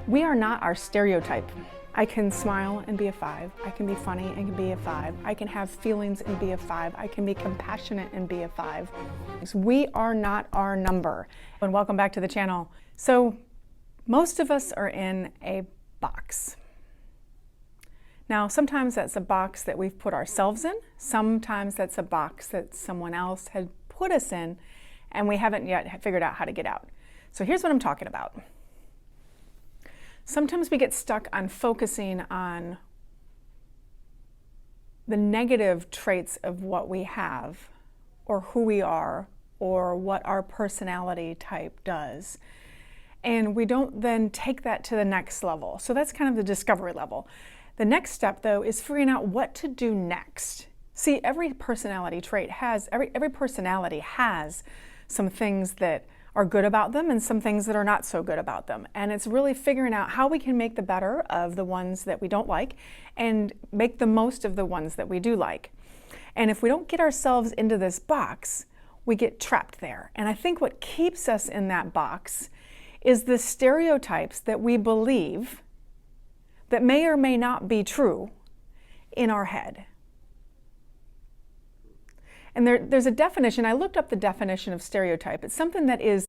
We are not our stereotype. I can smile and be a 5. I can be funny and be a 5. I can have feelings and be a 5. I can be compassionate and be a 5. We are not our number. And welcome back to the channel. So most of us are in a box. Now, sometimes that's a box that we've put ourselves in. Sometimes that's a box that someone else had put us in, and we haven't yet figured out how to get out. So here's what I'm talking about. Sometimes we get stuck on focusing on the negative traits of what we have, or who we are, or what our personality type does. And we don't then take that to the next level. So that's kind of the discovery level. The next step, though, is figuring out what to do next. See, every personality trait has, every personality has some things that are good about them and some things that are not so good about them. And it's really figuring out how we can make the better of the ones that we don't like and make the most of the ones that we do like. And if we don't get ourselves into this box, we get trapped there. And I think what keeps us in that box is the stereotypes that we believe that may or may not be true in our head. And there's a definition. I looked up the definition of stereotype. It's something that is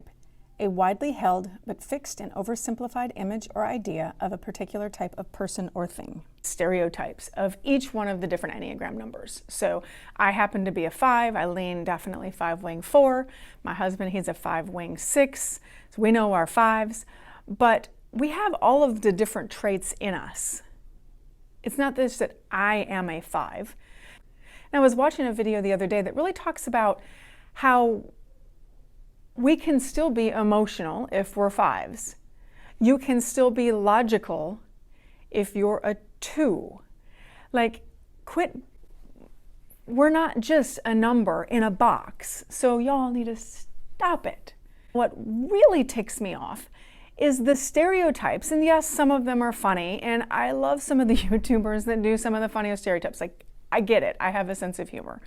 a widely held but fixed and oversimplified image or idea of a particular type of person or thing. Stereotypes of each one of the different Enneagram numbers. So I happen to be a 5. I lean definitely 5w4. My husband, he's a 5w6. So we know our 5s. But we have all of the different traits in us. It's not this that I am a 5. And I was watching a video the other day that really talks about how we can still be emotional if we're 5s. You can still be logical if you're a 2. Like, we're not just a number in a box, so y'all need to stop it. What really ticks me off is the stereotypes, and yes, some of them are funny, and I love some of the YouTubers that do some of the funniest stereotypes. Like, I get it, I have a sense of humor.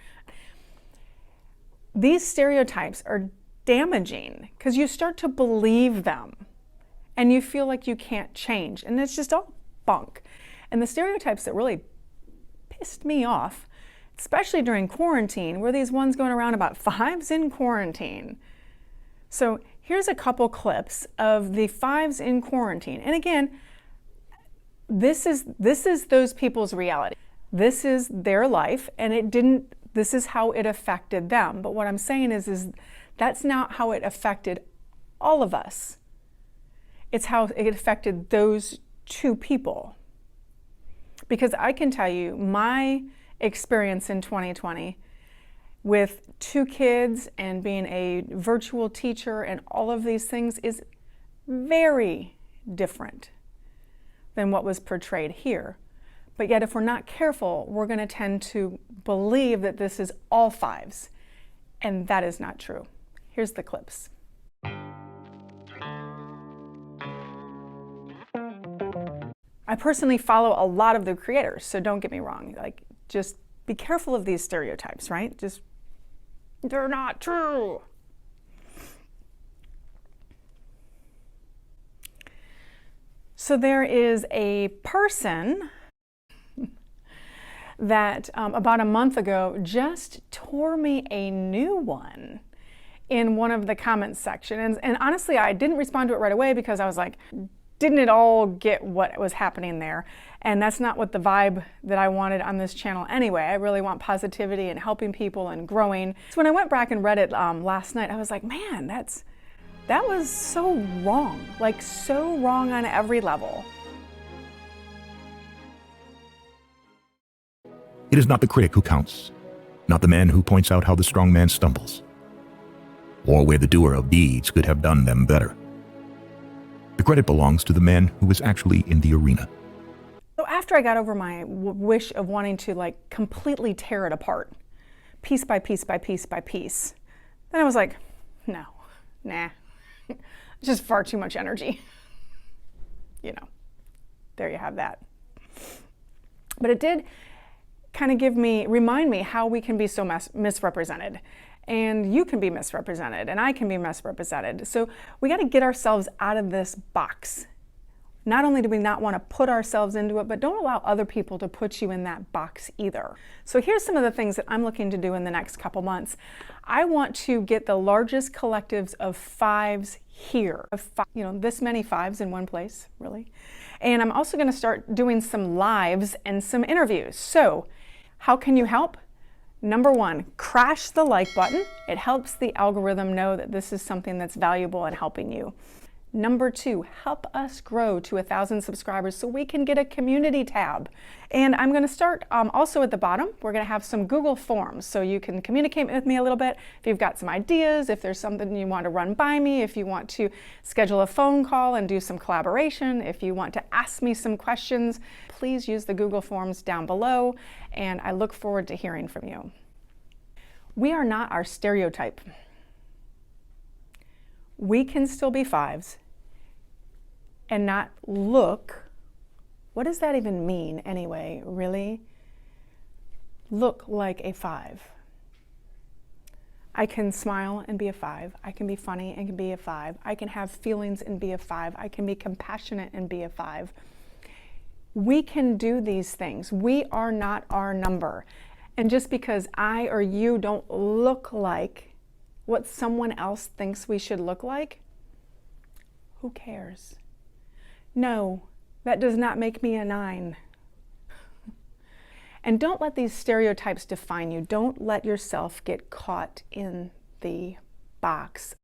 These stereotypes are damaging because you start to believe them and you feel like you can't change, and it's just all bunk. And the stereotypes that really pissed me off, especially during quarantine, were these ones going around about 5s in quarantine. So here's a couple clips of the 5s in quarantine. And again, this is those people's reality. This is their life, and this is how it affected them. But what I'm saying is that's not how it affected all of us. It's how it affected those 2 people. Because I can tell you, my experience in 2020 with 2 kids and being a virtual teacher and all of these things is very different than what was portrayed here. But yet, if we're not careful, we're going to tend to believe that this is all 5s, and that is not true. Here's the clips. I personally follow a lot of the creators, so don't get me wrong. Like, just be careful of these stereotypes, right? They're not true. So there is a person that about a month ago just tore me a new one in one of the comments section. And honestly, I didn't respond to it right away because I was like, didn't it all get what was happening there? And that's not what the vibe that I wanted on this channel anyway. I really want positivity and helping people and growing. So when I went back and read it last night, I was like, man, that was so wrong. Like, so wrong on every level. It is not the critic who counts, not the man who points out how the strong man stumbles, or where the doer of deeds could have done them better. The credit belongs to the man who is actually in the arena. So after I got over my wish of wanting to like completely tear it apart, piece by piece by piece by piece, then I was like, no, nah, just far too much energy. You know, there you have that. But it did kind of remind me how we can be so misrepresented. And you can be misrepresented, and I can be misrepresented. So we got to get ourselves out of this box. Not only do we not want to put ourselves into it, but don't allow other people to put you in that box either. So here's some of the things that I'm looking to do in the next couple months. I want to get the largest collectives of fives here, this many fives in one place, really. And I'm also going to start doing some lives and some interviews. So how can you help? Number one, crash the like button. It helps the algorithm know that this is something that's valuable and helping you. Number two, help us grow to 1,000 subscribers so we can get a community tab. And I'm going to start also at the bottom. We're going to have some Google Forms so you can communicate with me a little bit. If you've got some ideas, if there's something you want to run by me, if you want to schedule a phone call and do some collaboration, if you want to ask me some questions, please use the Google Forms down below. And I look forward to hearing from you. We are not our stereotype. We can still be fives and not look, what does that even mean anyway, really? Look like a five. I can smile and be a five. I can be funny and be a five. I can have feelings and be a five. I can be compassionate and be a five. We can do these things. We are not our number. And just because I or you don't look like what someone else thinks we should look like, who cares? No, that does not make me a 9. And don't let these stereotypes define you. Don't let yourself get caught in the box